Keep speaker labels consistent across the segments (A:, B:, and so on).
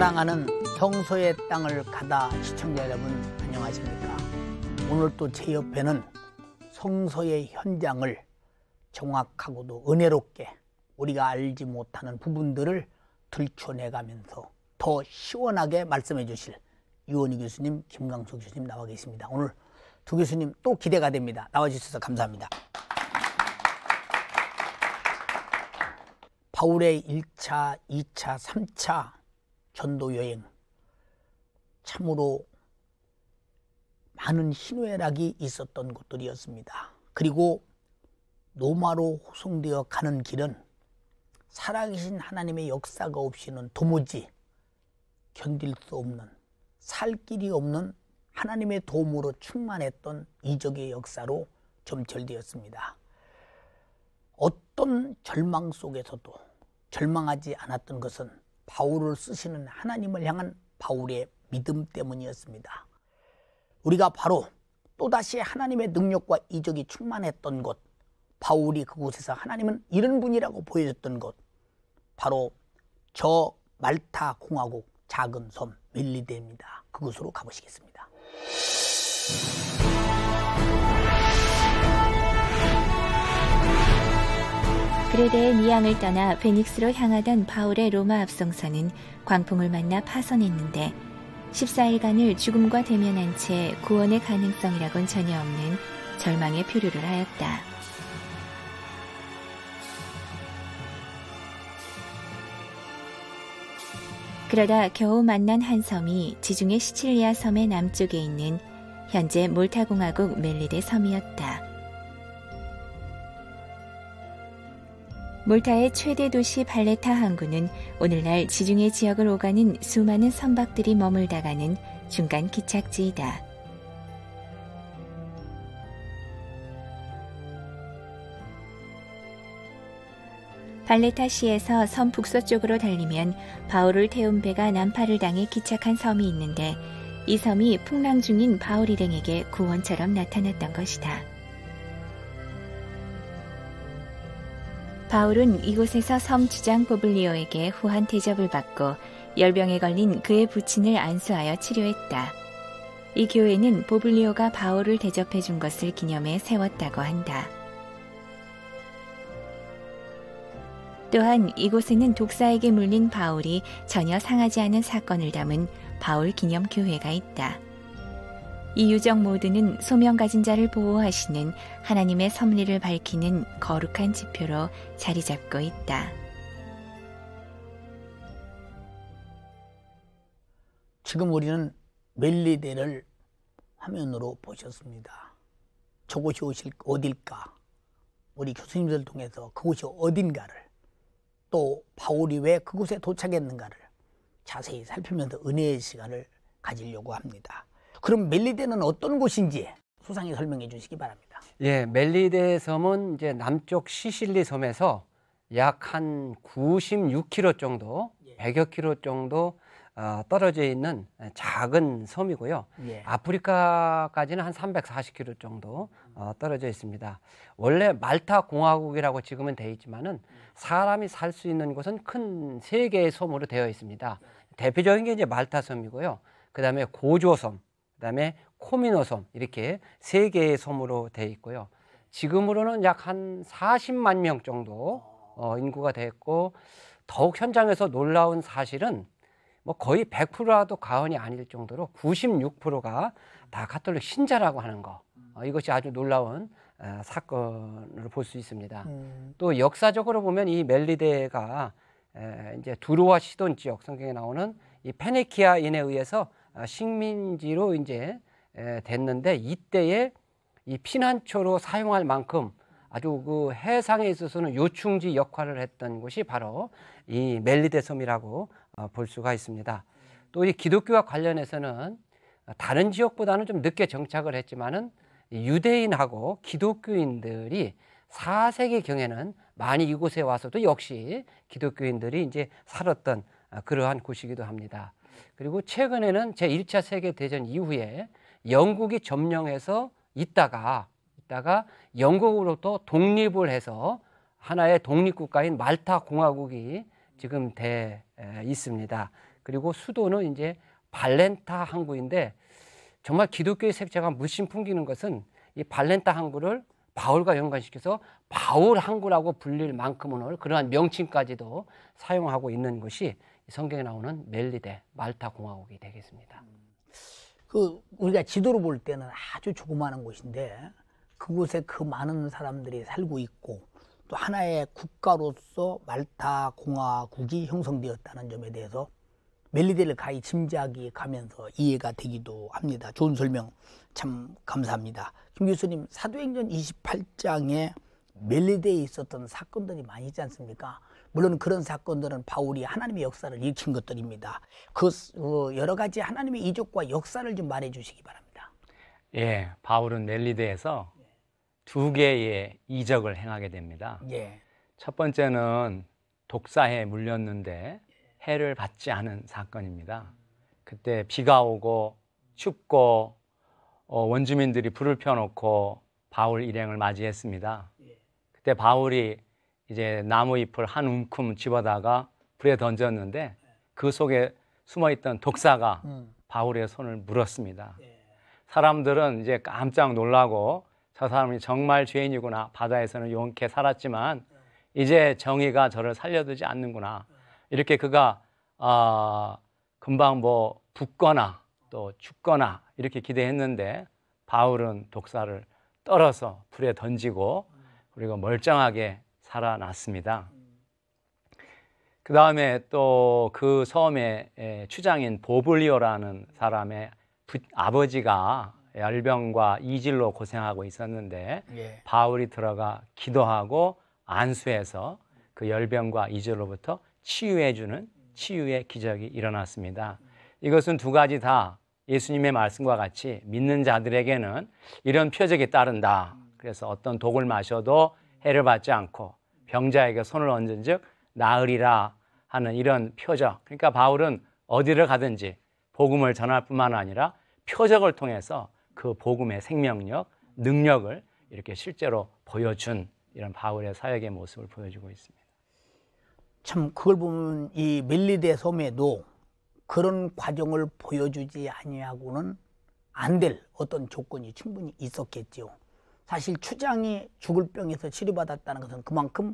A: 사랑하는 성서의 땅을 가다 시청자 여러분 안녕하십니까? 오늘 또 제 옆에는 성서의 현장을 정확하고도 은혜롭게 우리가 알지 못하는 부분들을 들춰내가면서 더 시원하게 말씀해 주실 유원희 교수님, 김광석 교수님 나와 계십니다. 오늘 두 교수님 또 기대가 됩니다. 나와주셔서 감사합니다. 바울의 1차, 2차, 3차 전도 여행, 참으로 많은 희노애락이 있었던 곳들이었습니다. 그리고 로마로 호송되어 가는 길은 살아계신 하나님의 역사가 없이는 도무지 견딜 수 없는, 살 길이 없는 하나님의 도움으로 충만했던 이적의 역사로 점철되었습니다. 어떤 절망 속에서도 절망하지 않았던 것은 바울을 쓰시는 하나님을 향한 바울의 믿음 때문이었습니다. 우리가 바로 또다시 하나님의 능력과 이적이 충만했던 곳, 바울이 그곳에서 하나님은 이런 분이라고 보여줬던 곳, 바로 저 말타 공화국 작은 섬 멜리데입니다. 그곳으로 가보시겠습니다.
B: 그레데의 미항을 떠나 베닉스로 향하던 바울의 로마 앞송선은 광풍을 만나 파선했는데 14일간을 죽음과 대면한 채 구원의 가능성이라곤 전혀 없는 절망의 표류를 하였다. 그러다 겨우 만난 한 섬이 지중해 시칠리아 섬의 남쪽에 있는 현재 몰타 공화국 멜리데 섬이었다. 몰타의 최대 도시 발레타 항구는 오늘날 지중해 지역을 오가는 수많은 선박들이 머물다 가는 중간 기착지이다. 발레타시에서 섬 북서쪽으로 달리면 바울을 태운 배가 난파를 당해 기착한 섬이 있는데 이 섬이 풍랑 중인 바울 일행에게 구원처럼 나타났던 것이다. 바울은 이곳에서 섬 주장 보블리오에게 후한 대접을 받고 열병에 걸린 그의 부친을 안수하여 치료했다. 이 교회는 보블리오가 바울을 대접해 준 것을 기념해 세웠다고 한다. 또한 이곳에는 독사에게 물린 바울이 전혀 상하지 않은 사건을 담은 바울 기념교회가 있다. 이 유적 모두는 소명 가진 자를 보호하시는 하나님의 섭리를 밝히는 거룩한 지표로 자리 잡고 있다.
A: 지금 우리는 멜리데를 화면으로 보셨습니다. 저곳이 어딜까? 우리 교수님들 통해서 그곳이 어딘가를, 또 바울이 왜 그곳에 도착했는가를 자세히 살피면서 은혜의 시간을 가지려고 합니다. 그럼 멜리데는 어떤 곳인지 소상히 설명해 주시기 바랍니다.
C: 예, 멜리데 섬은 이제 남쪽 시실리 섬에서 약 한 96km 정도, 100여 킬로 정도 떨어져 있는 작은 섬이고요.
A: 예.
C: 아프리카까지는 한 340km 정도 떨어져 있습니다. 원래 말타 공화국이라고 지금은 되어 있지만은 사람이 살 수 있는 곳은 큰 3개의 섬으로 되어 있습니다. 대표적인 게 이제 말타 섬이고요. 그 다음에 고조 섬, 그 다음에 코미노 섬, 이렇게 3개의 섬으로 되어 있고요. 지금으로는 약 한 40만 명 정도 인구가 됐고, 더욱 현장에서 놀라운 사실은 뭐 거의 100%라도 과언이 아닐 정도로 96%가 다 가톨릭 신자라고 하는 거, 이것이 아주 놀라운 사건으로 볼 수 있습니다. 또 역사적으로 보면 이 멜리데가 이제 두로와 시돈 지역, 성경에 나오는 이 페네키아인에 의해서 식민지로 이제 됐는데, 이때에 이 피난처로 사용할 만큼 아주 그 해상에 있어서는 요충지 역할을 했던 곳이 바로 이 멜리데 섬이라고 볼 수가 있습니다. 또 이 기독교와 관련해서는 다른 지역보다는 좀 늦게 정착을 했지만은 유대인하고 기독교인들이 4세기 경에는 많이 이곳에 와서도 역시 기독교인들이 이제 살았던 그러한 곳이기도 합니다. 그리고 최근에는 제1차 세계대전 이후에 영국이 점령해서 있다가 영국으로부터 독립을 해서 하나의 독립국가인 말타 공화국이 지금 돼 있습니다. 그리고 수도는 이제 발렌타 항구인데 정말 기독교의 색채가 물씬 풍기는 것은 이 발렌타 항구를 바울과 연관시켜서 바울 항구라고 불릴 만큼은 그러한 명칭까지도 사용하고 있는 것이 성경에 나오는 멜리데 말타 공화국이 되겠습니다.
A: 우리가 지도로 볼 때는 아주 조그마한 곳인데 그곳에 그 많은 사람들이 살고 있고 또 하나의 국가로서 말타 공화국이 형성되었다는 점에 대해서 멜리데를 가히 짐작이 가면서 이해가 되기도 합니다. 좋은 설명 참 감사합니다. 김 교수님, 사도행전 28장에 멜리데에 있었던 사건들이 많이 있지 않습니까? 물론 그런 사건들은 바울이 하나님의 역사를 일으킨 것들입니다. 그 여러 가지 하나님의 이적과 역사를 좀 말해 주시기 바랍니다.
D: 예, 바울은 멜리데에서 두 개의 이적을 행하게 됩니다.
A: 예.
D: 첫 번째는 독사에 물렸는데 해를 받지 않은 사건입니다. 그때 비가 오고 춥고 원주민들이 불을 펴놓고 바울 일행을 맞이했습니다. 그때 바울이 이제 나무 잎을 한 움큼 집어다가 불에 던졌는데 그 속에 숨어있던 독사가 바울의 손을 물었습니다. 사람들은 이제 깜짝 놀라고 저 사람이 정말 죄인이구나, 바다에서는 용케 살았지만 이제 정의가 저를 살려두지 않는구나, 이렇게 그가 금방 뭐 붓거나 또 죽거나 이렇게 기대했는데 바울은 독사를 떨어서 불에 던지고 그리고 멀쩡하게 살아났습니다. 그 다음에 또 그 섬의 추장인 보블리오라는 사람의 아버지가 열병과 이질로 고생하고 있었는데 바울이 들어가 기도하고 안수해서 그 열병과 이질로부터 치유해주는 치유의 기적이 일어났습니다. 이것은 두 가지 다 예수님의 말씀과 같이 믿는 자들에게는 이런 표적이 따른다. 그래서 어떤 독을 마셔도 해를 받지 않고 병자에게 손을 얹은 즉 나으리라 하는 이런 표적. 그러니까 바울은 어디를 가든지 복음을 전할 뿐만 아니라 표적을 통해서 그 복음의 생명력, 능력을 이렇게 실제로 보여준 이런 바울의 사역의 모습을 보여주고 있습니다.
A: 참 그걸 보면 이 멜리데 섬에도 그런 과정을 보여주지 아니하고는 안 될 어떤 조건이 충분히 있었겠지요. 사실 추장이 죽을 병에서 치료받았다는 것은 그만큼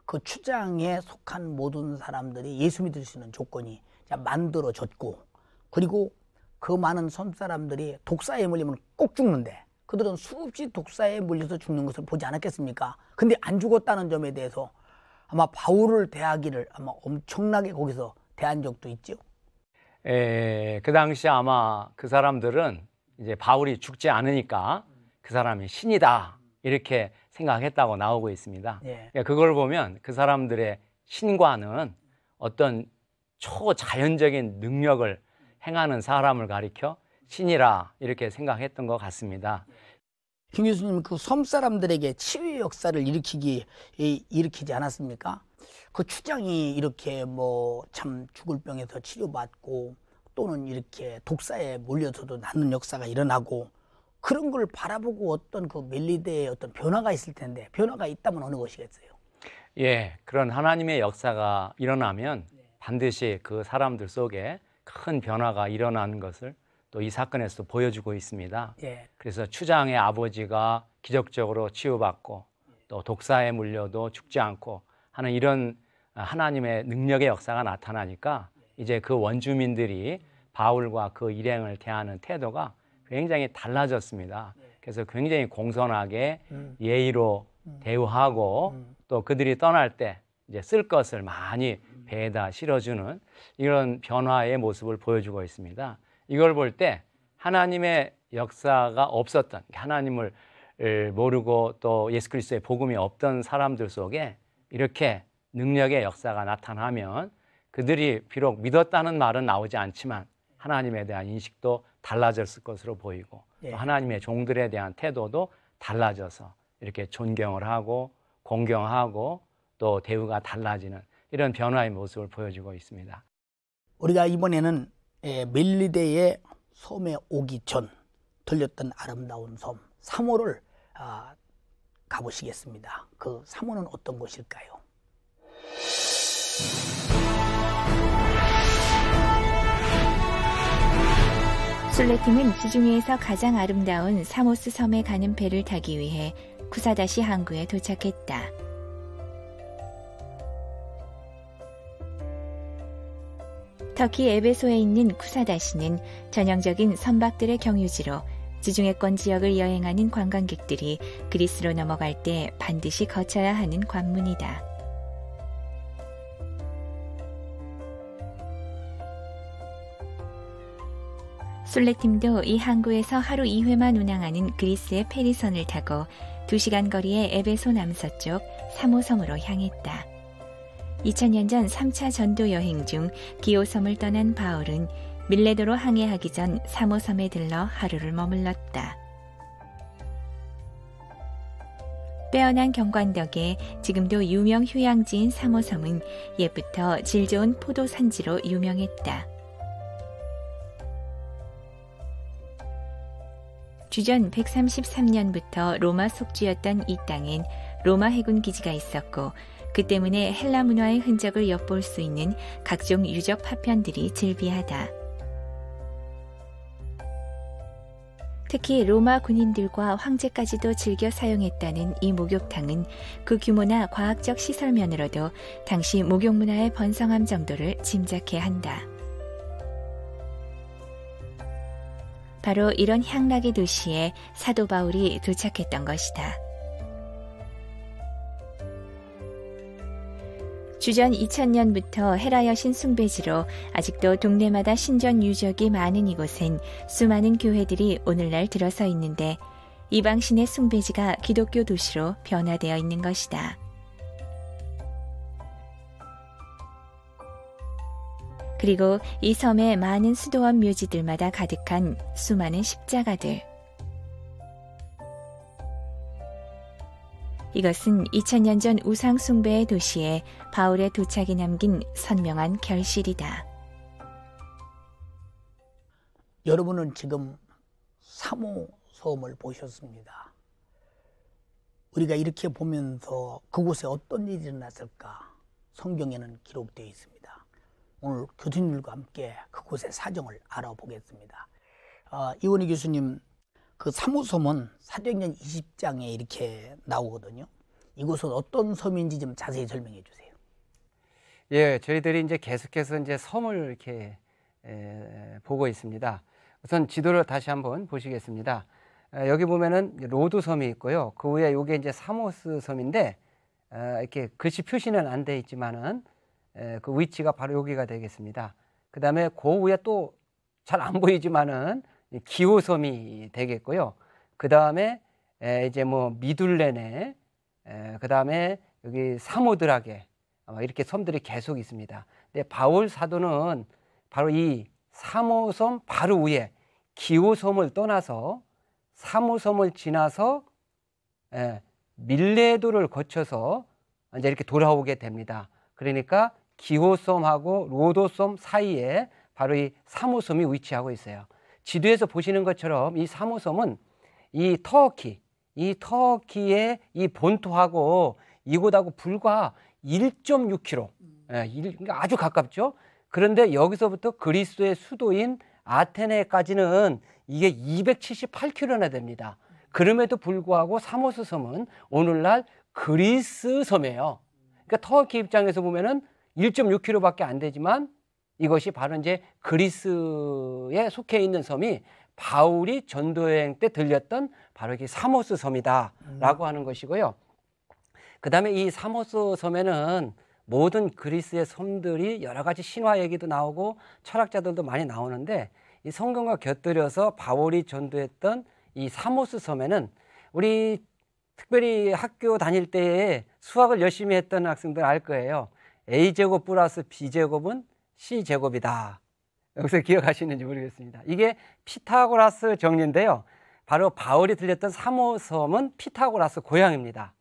A: 그 추장에 속한 모든 사람들이 예수 믿을 수 있는 조건이 만들어졌고, 그리고 그 많은 섬 사람들이 독사에 물리면 꼭 죽는데 그들은 수없이 독사에 물려서 죽는 것을 보지 않았겠습니까? 근데 안 죽었다는 점에 대해서 아마 바울을 대하기를 아마 엄청나게 거기서 대한 적도 있죠.
D: 그 당시 아마 그 사람들은 이제 바울이 죽지 않으니까 그 사람이 신이다 이렇게 생각했다고 나오고 있습니다. 그걸 보면 그 사람들의 신과는 어떤 초자연적인 능력을 행하는 사람을 가리켜 신이라 이렇게 생각했던 것 같습니다.
A: 김 교수님, 그 섬 사람들에게 치유의 역사를 일으키지 않았습니까? 그 추장이 이렇게 뭐 참 죽을 병에서 치료받고 또는 이렇게 독사에 몰려서도 낫는 역사가 일어나고, 그런 걸 바라보고 어떤 그 멜리데의 어떤 변화가 있을 텐데, 변화가 있다면 어느 것이겠어요?
D: 예, 그런 하나님의 역사가 일어나면 반드시 그 사람들 속에 큰 변화가 일어나는 것을 또 이 사건에서 보여주고 있습니다. 그래서 추장의 아버지가 기적적으로 치유받고 또 독사에 물려도 죽지 않고 하는 이런 하나님의 능력의 역사가 나타나니까 이제 그 원주민들이 바울과 그 일행을 대하는 태도가 굉장히 달라졌습니다. 그래서 굉장히 공손하게 예의로 대우하고 또 그들이 떠날 때 이제 쓸 것을 많이 배에다 실어주는 이런 변화의 모습을 보여주고 있습니다. 이걸 볼 때 하나님의 역사가 없었던, 하나님을 모르고 또 예수 그리스도의 복음이 없던 사람들 속에 이렇게 능력의 역사가 나타나면 그들이 비록 믿었다는 말은 나오지 않지만 하나님에 대한 인식도 달라졌을 것으로 보이고 또 하나님의 종들에 대한 태도도 달라져서 이렇게 존경을 하고 공경하고 또 대우가 달라지는 이런 변화의 모습을 보여주고 있습니다.
A: 우리가 이번에는 멜리데의 섬에 오기 전 들렸던 아름다운 섬 사모를 가보시겠습니다. 그 사모는 어떤 곳일까요?
B: 술래팀은 지중해에서 가장 아름다운 사모스 섬에 가는 배를 타기 위해 쿠사다시 항구에 도착했다. 터키 에베소에 있는 쿠사다시는 전형적인 선박들의 경유지로 지중해권 지역을 여행하는 관광객들이 그리스로 넘어갈 때 반드시 거쳐야 하는 관문이다. 술래팀도 이 항구에서 하루 2회만 운항하는 그리스의 페리선을 타고 2시간 거리의 에베소 남서쪽 사모섬으로 향했다. 2000년 전 3차 전도 여행 중 기오섬을 떠난 바울은 밀레도로 항해하기 전 사모섬에 들러 하루를 머물렀다. 빼어난 경관 덕에 지금도 유명 휴양지인 사모섬은 옛부터 질 좋은 포도 산지로 유명했다. 주전 133년부터 로마 속주였던 이 땅엔 로마 해군 기지가 있었고 그 때문에 헬라 문화의 흔적을 엿볼 수 있는 각종 유적 파편들이 즐비하다. 특히 로마 군인들과 황제까지도 즐겨 사용했다는 이 목욕탕은 그 규모나 과학적 시설면으로도 당시 목욕 문화의 번성함 정도를 짐작해 한다. 바로 이런 향락의 도시에 사도 바울이 도착했던 것이다. 주전 2000년부터 헤라 여신 숭배지로 아직도 동네마다 신전 유적이 많은 이곳엔 수많은 교회들이 오늘날 들어서 있는데 이방신의 숭배지가 기독교 도시로 변화되어 있는 것이다. 그리고 이 섬의 많은 수도원 묘지들마다 가득한 수많은 십자가들. 이것은 2000년 전 우상 숭배의 도시에 바울의 도착이 남긴 선명한 결실이다.
A: 여러분은 지금 사모섬을 보셨습니다. 우리가 이렇게 보면서 그곳에 어떤 일이 일어났을까? 성경에는 기록되어 있습니다. 오늘 교수님들과 함께 그곳의 사정을 알아보겠습니다. 이원희 교수님, 그 사모섬은 사도행전 20장에 이렇게 나오거든요. 이곳은 어떤 섬인지 좀 자세히 설명해 주세요.
C: 예, 저희들이 이제 계속해서 이제 섬을 이렇게 보고 있습니다. 우선 지도를 다시 한번 보시겠습니다. 여기 보면은 로도 섬이 있고요. 그 위에 이게 이제 사모스 섬인데 이렇게 글씨 표시는 안 돼 있지만은 그 위치가 바로 여기가 되겠습니다. 그 다음에 그 위에 또 잘 안 보이지만은 기호섬이 되겠고요. 그 다음에 이제 뭐 미둘레네, 그 다음에 여기 사모드라게 이렇게 섬들이 계속 있습니다. 근데 바울 사도는 바로 이 사모섬 바로 위에 기호섬을 떠나서 사모섬을 지나서 밀레도를 거쳐서 이제 이렇게 돌아오게 됩니다. 그러니까 기호섬하고 로도섬 사이에 바로 이 사모섬이 위치하고 있어요. 지도에서 보시는 것처럼 이 사모섬은 이 터키의 이 본토하고 이곳하고 불과 1.6km, 그러니까 아주 가깝죠. 그런데 여기서부터 그리스의 수도인 아테네까지는 이게 278km나 됩니다. 그럼에도 불구하고 사모스 섬은 오늘날 그리스 섬이에요. 그러니까 터키 입장에서 보면은 1.6km밖에 안 되지만 이것이 바로 이제 그리스에 속해 있는 섬이 바울이 전도여행 때 들렸던 바로 이게 사모스 섬이다라고 하는 것이고요. 그 다음에 이 사모스 섬에는 모든 그리스의 섬들이 여러 가지 신화 얘기도 나오고 철학자들도 많이 나오는데 이 성경과 곁들여서 바울이 전도했던 이 사모스 섬에는 우리 특별히 학교 다닐 때에 수학을 열심히 했던 학생들 알 거예요. A제곱 플러스 B제곱은 C제곱이다. 여기서 기억하시는지 모르겠습니다. 이게 피타고라스 정리인데요. 바로 바울이 들렸던 사모섬은 피타고라스 고향입니다.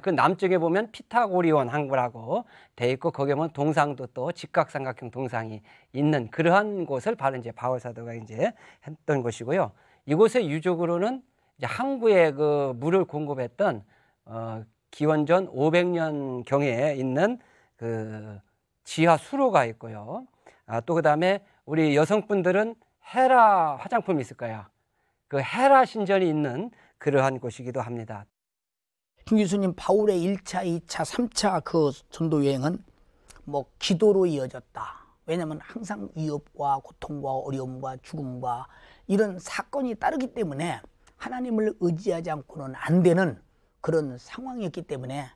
C: 그 남쪽에 보면 피타고리온 항구라고 돼 있고 거기에 보면 동상도 또 직각삼각형 동상이 있는 그러한 곳을 바로 이제 바울 사도가 이제 했던 곳이고요. 이곳의 유적으로는 이제 항구에 그 물을 공급했던 기원전 500년 경에 있는 그 지하 수로가 있고요. 또 그다음에 우리 여성분들은 헤라 화장품이 있을 거야. 그 헤라 신전이 있는 그러한 곳이기도 합니다.
A: 김 교수님, 바울의 1차, 2차, 3차 그 전도 여행은 뭐 기도로 이어졌다. 왜냐하면 항상 위협과 고통과 어려움과 죽음과 이런 사건이 따르기 때문에 하나님을 의지하지 않고는 안 되는 그런 상황이었기 때문에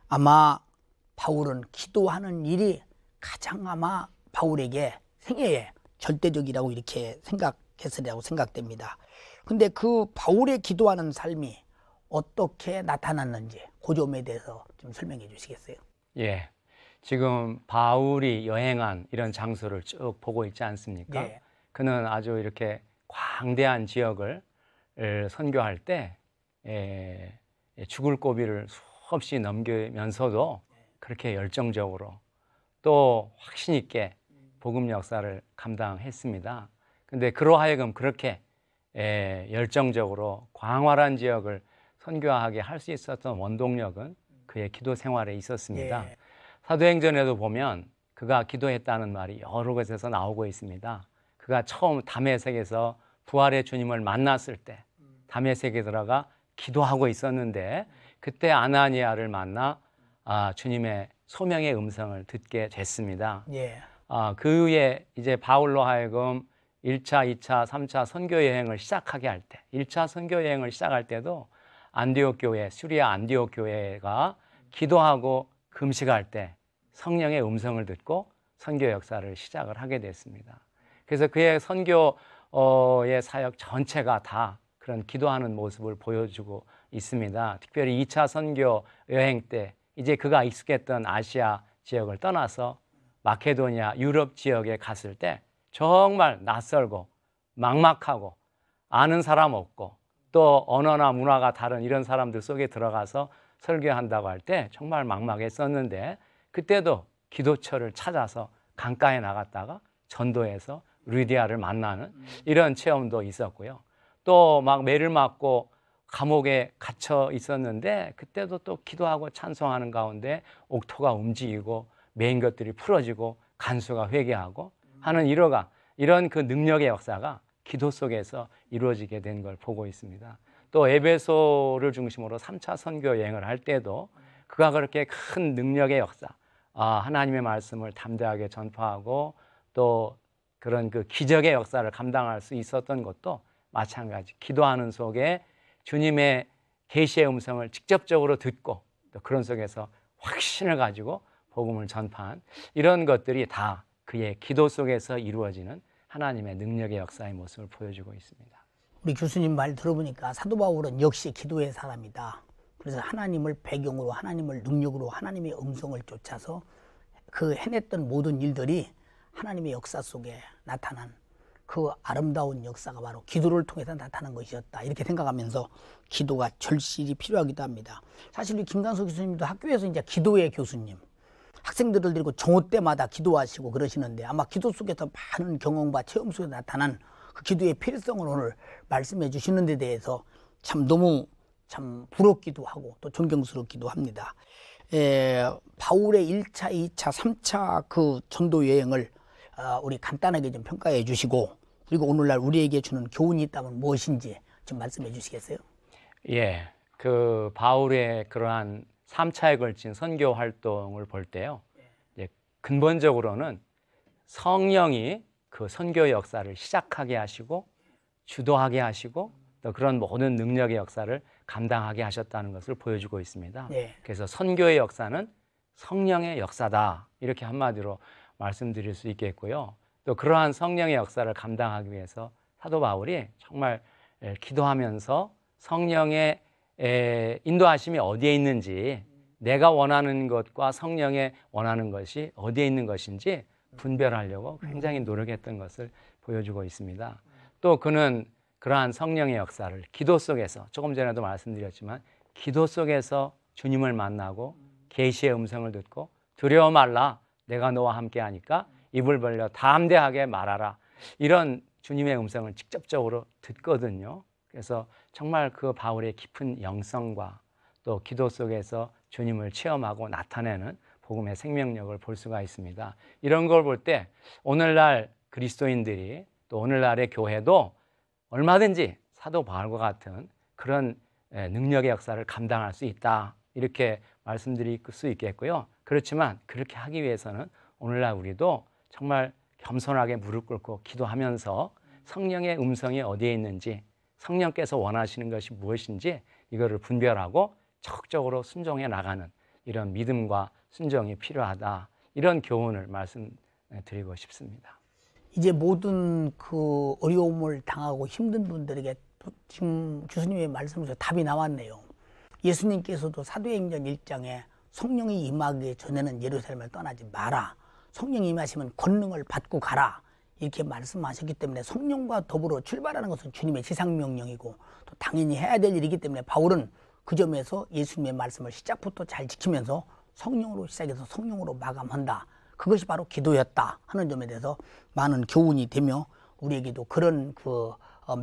A: 아마 바울은 기도하는 일이 가장 아마 바울에게 생애에 절대적이라고 이렇게 생각했으리라고 생각됩니다. 근데 그 바울의 기도하는 삶이 어떻게 나타났는지 그 점에 대해서 좀 설명해 주시겠어요?
D: 예. 지금 바울이 여행한 이런 장소를 쭉 보고 있지 않습니까?
A: 예.
D: 그는 아주 이렇게 광대한 지역을 선교할 때 죽을 고비를 수없이 넘기면서도 그렇게 열정적으로 또 확신 있게 복음 역사를 감당했습니다. 근데 그러하여금 그렇게 열정적으로 광활한 지역을 선교하게 할 수 있었던 원동력은 그의 기도 생활에 있었습니다.
A: 예.
D: 사도행전에도 보면 그가 기도했다는 말이 여러 곳에서 나오고 있습니다. 그가 처음 다메섹에서 부활의 주님을 만났을 때 다메섹에 들어가 기도하고 있었는데 그때 아나니아를 만나 주님의 소명의 음성을 듣게 됐습니다.
A: 예.
D: 그 후에 이제 바울로 하여금 1차, 2차, 3차 선교 여행을 시작하게 할 때, 1차 선교 여행을 시작할 때도 안디옥 교회, 시리아 안디옥 교회가 기도하고 금식할 때 성령의 음성을 듣고 선교 역사를 시작을 하게 됐습니다. 그래서 그의 선교의 사역 전체가 다 그런 기도하는 모습을 보여주고 있습니다. 특별히 2차 선교 여행 때 이제 그가 익숙했던 아시아 지역을 떠나서 마케도니아, 유럽 지역에 갔을 때 정말 낯설고 막막하고 아는 사람 없고 또 언어나 문화가 다른 이런 사람들 속에 들어가서 설교한다고 할 때 정말 막막했었는데 그때도 기도처를 찾아서 강가에 나갔다가 전도해서 루디아를 만나는 이런 체험도 있었고요. 또 막 매를 맞고 감옥에 갇혀 있었는데 그때도 또 기도하고 찬송하는 가운데 옥토가 움직이고 매인 것들이 풀어지고 간수가 회개하고 하는 이런 그 능력의 역사가 기도 속에서 이루어지게 된 걸 보고 있습니다. 또 에베소를 중심으로 3차 선교 여행을 할 때도 그가 그렇게 큰 능력의 역사, 하나님의 말씀을 담대하게 전파하고 또 그런 그 기적의 역사를 감당할 수 있었던 것도 마찬가지. 기도하는 속에 주님의 계시의 음성을 직접적으로 듣고 또 그런 속에서 확신을 가지고 복음을 전파한 이런 것들이 다 그의 기도 속에서 이루어지는 하나님의 능력의 역사의 모습을 보여주고 있습니다.
A: 우리 교수님 말 들어보니까 사도 바울은 역시 기도의 사람이다. 그래서 하나님을 배경으로 하나님을 능력으로 하나님의 음성을 쫓아서 그 해냈던 모든 일들이 하나님의 역사 속에 나타난 그 아름다운 역사가 바로 기도를 통해서 나타난 것이었다. 이렇게 생각하면서 기도가 절실히 필요하기도 합니다. 사실 우리 김강석 교수님도 학교에서 이제 기도의 교수님, 학생들을 데리고 정오 때마다 기도하시고 그러시는데 아마 기도 속에서 많은 경험과 체험 속에 나타난 그 기도의 필요성을 오늘 말씀해 주시는 데 대해서 참 너무 참 부럽기도 하고 또 존경스럽기도 합니다. 바울의 1차, 2차, 3차 그 전도 여행을 우리 간단하게 좀 평가해 주시고 그리고 오늘날 우리에게 주는 교훈이 있다면 무엇인지 좀 말씀해 주시겠어요?
D: 예, 그 바울의 그러한 3차에 걸친 선교 활동을 볼 때요. 이제 근본적으로는 성령이 그 선교 역사를 시작하게 하시고 주도하게 하시고 또 그런 모든 능력의 역사를 감당하게 하셨다는 것을 보여주고 있습니다.
A: 네.
D: 그래서 선교의 역사는 성령의 역사다. 이렇게 한마디로 말씀드릴 수 있겠고요. 또 그러한 성령의 역사를 감당하기 위해서 사도 바울이 정말 기도하면서 성령의 인도하심이 어디에 있는지 내가 원하는 것과 성령의 원하는 것이 어디에 있는 것인지 분별하려고 굉장히 노력했던 것을 보여주고 있습니다. 또 그는 그러한 성령의 역사를 기도 속에서 조금 전에도 말씀드렸지만 기도 속에서 주님을 만나고 계시의 음성을 듣고 두려워 말라 내가 너와 함께 하니까 입을 벌려 담대하게 말하라 이런 주님의 음성을 직접적으로 듣거든요. 그래서 정말 그 바울의 깊은 영성과 또 기도 속에서 주님을 체험하고 나타내는 복음의 생명력을 볼 수가 있습니다. 이런 걸 볼 때 오늘날 그리스도인들이 또 또 오늘날의 교회도 얼마든지 사도 바울과 같은 그런 능력의 역사를 감당할 수 있다, 이렇게 말씀드릴 수 있겠고요. 그렇지만 그렇게 하기 위해서는 오늘날 우리도 정말 겸손하게 무릎 꿇고 기도하면서 성령의 음성이 어디에 있는지, 성령께서 원하시는 것이 무엇인지 이거를 분별하고 적극적으로 순종해 나가는 이런 믿음과 순종이 필요하다, 이런 교훈을 말씀드리고 싶습니다.
A: 이제 모든 그 어려움을 당하고 힘든 분들에게 지금 교수님의 말씀에서 답이 나왔네요. 예수님께서도 사도행전 1장에 성령이 임하기 전에는 예루살렘을 떠나지 마라, 성령이 임하시면 권능을 받고 가라, 이렇게 말씀하셨기 때문에 성령과 더불어 출발하는 것은 주님의 지상명령이고 또 당연히 해야 될 일이기 때문에 바울은 그 점에서 예수님의 말씀을 시작부터 잘 지키면서 성령으로 시작해서 성령으로 마감한다, 그것이 바로 기도였다 하는 점에 대해서 많은 교훈이 되며 우리에게도 그런 그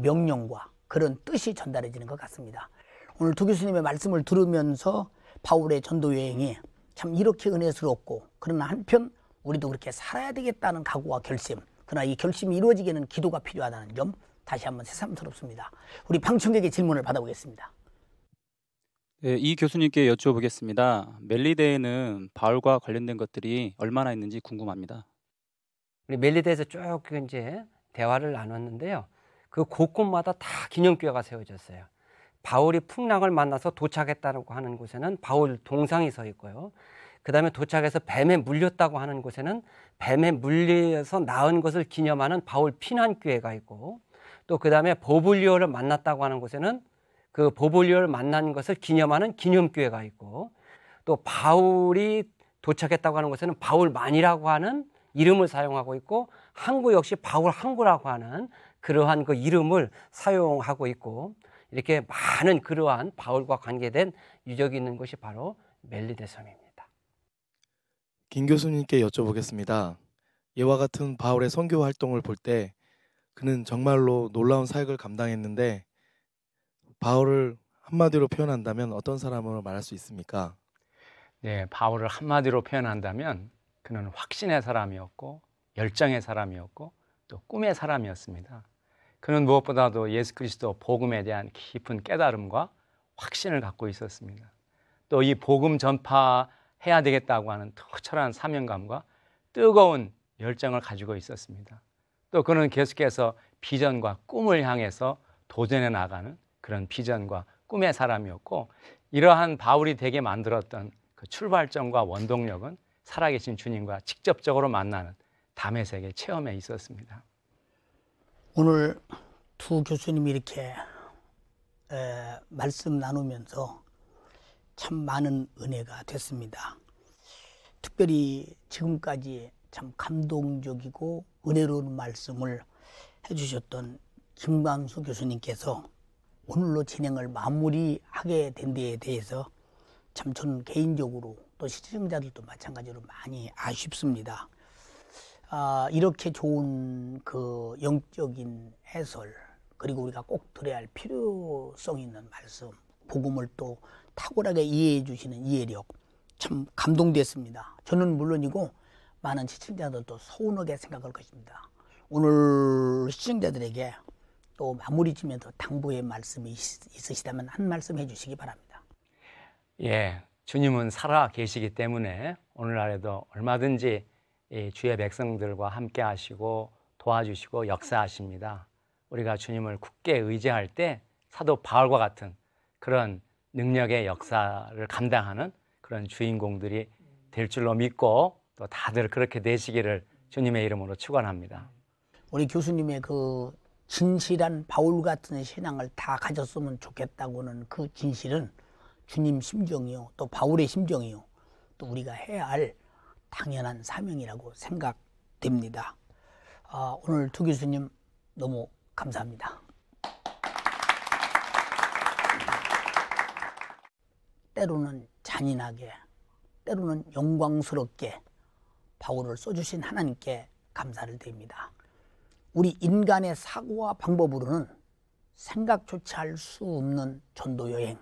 A: 명령과 그런 뜻이 전달해지는 것 같습니다. 오늘 두 교수님의 말씀을 들으면서 바울의 전도 여행이 참 이렇게 은혜스럽고, 그러나 한편 우리도 그렇게 살아야 되겠다는 각오와 결심, 그러나 이 결심이 이루어지기에는 기도가 필요하다는 점 다시 한번 새삼스럽습니다. 우리 방청객의 질문을 받아보겠습니다.
E: 네, 이 교수님께 여쭈어보겠습니다. 멜리데에는 바울과 관련된 것들이 얼마나 있는지 궁금합니다.
C: 우리 멜리데에서 쭉 이제 대화를 나눴는데요. 그 곳곳마다 다 기념교회가 세워졌어요. 바울이 풍랑을 만나서 도착했다고 하는 곳에는 바울 동상이 서 있고요. 그 다음에 도착해서 뱀에 물렸다고 하는 곳에는 뱀에 물려서 나은 것을 기념하는 바울 피난교회가 있고, 또 그 다음에 보블리오를 만났다고 하는 곳에는 그 보블리오를 만난 것을 기념하는 기념교회가 있고, 또 바울이 도착했다고 하는 곳에는 바울만이라고 하는 이름을 사용하고 있고, 항구 역시 바울 항구라고 하는 그러한 그 이름을 사용하고 있고, 이렇게 많은 그러한 바울과 관계된 유적이 있는 곳이 바로 멜리데 섬입니다.
F: 김 교수님께 여쭤보겠습니다. 이와 같은 바울의 선교 활동을 볼 때 그는 정말로 놀라운 사역을 감당했는데, 바울을 한마디로 표현한다면 어떤 사람으로 말할 수 있습니까?
D: 네, 바울을 한마디로 표현한다면 그는 확신의 사람이었고, 열정의 사람이었고, 또 꿈의 사람이었습니다. 그는 무엇보다도 예수 그리스도 복음에 대한 깊은 깨달음과 확신을 갖고 있었습니다. 또 이 복음 전파해야 되겠다고 하는 터철한 사명감과 뜨거운 열정을 가지고 있었습니다. 또 그는 계속해서 비전과 꿈을 향해서 도전해 나가는 그런 비전과 꿈의 사람이었고, 이러한 바울이 되게 만들었던 그 출발점과 원동력은 살아계신 주님과 직접적으로 만나는 다메섹의 체험에 있었습니다.
A: 오늘 두 교수님이 이렇게 말씀 나누면서 참 많은 은혜가 됐습니다. 특별히 지금까지 참 감동적이고 은혜로운 말씀을 해주셨던 김광수 교수님께서 오늘로 진행을 마무리하게 된 데에 대해서 참 저는 개인적으로 또 시청자들도 마찬가지로 많이 아쉽습니다. 이렇게 좋은 그 영적인 해설, 그리고 우리가 꼭 들어야 할 필요성 있는 말씀, 복음을 또 탁월하게 이해해 주시는 이해력, 참 감동됐습니다. 저는 물론이고 많은 시청자들도 서운하게 생각할 것입니다. 오늘 시청자들에게 또 마무리 지면서 당부의 말씀이 있으시다면 한 말씀 해주시기 바랍니다.
D: 예, 주님은 살아 계시기 때문에 오늘날에도 얼마든지 주의 백성들과 함께 하시고 도와주시고 역사하십니다. 우리가 주님을 굳게 의지할 때 사도 바울과 같은 그런 능력의 역사를 감당하는 그런 주인공들이 될 줄로 믿고, 또 다들 그렇게 되시기를 주님의 이름으로 축원합니다.
A: 우리 교수님의 그 진실한 바울 같은 신앙을 다 가졌으면 좋겠다고는 그 진실은 주님 심정이요, 또 바울의 심정이요, 또 우리가 해야 할 당연한 사명이라고 생각됩니다. 오늘 두 교수님 너무 감사합니다. 때로는 잔인하게, 때로는 영광스럽게 바울을 써주신 하나님께 감사를 드립니다. 우리 인간의 사고와 방법으로는 생각조차 할 수 없는 전도 여행,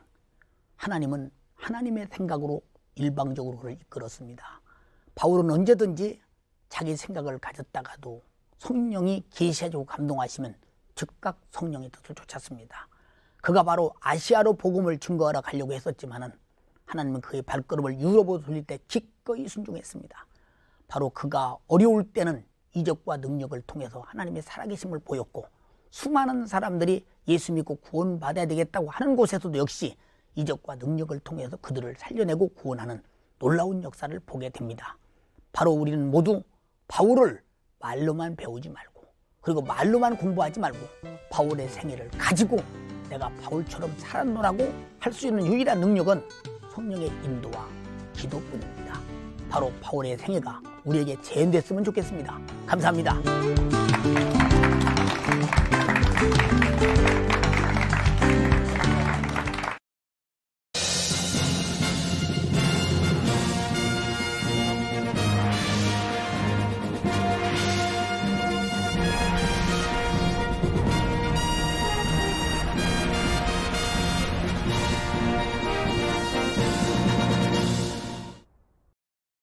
A: 하나님은 하나님의 생각으로 일방적으로 그를 이끌었습니다. 바울은 언제든지 자기 생각을 가졌다가도 성령이 계시해주고 감동하시면 즉각 성령의 뜻을 쫓았습니다. 그가 바로 아시아로 복음을 증거하러 가려고 했었지만은 하나님은 그의 발걸음을 유럽으로 돌릴 때 기꺼이 순종했습니다. 바로 그가 어려울 때는 이적과 능력을 통해서 하나님의 살아계심을 보였고, 수많은 사람들이 예수 믿고 구원받아야 되겠다고 하는 곳에서도 역시 이적과 능력을 통해서 그들을 살려내고 구원하는 놀라운 역사를 보게 됩니다. 바로 우리는 모두 바울을 말로만 배우지 말고, 그리고 말로만 공부하지 말고, 바울의 생애를 가지고 내가 바울처럼 살았노라고 할 수 있는 유일한 능력은 성령의 인도와 기도뿐입니다. 바로 바울의 생애가 우리에게 재현됐으면 좋겠습니다. 감사합니다.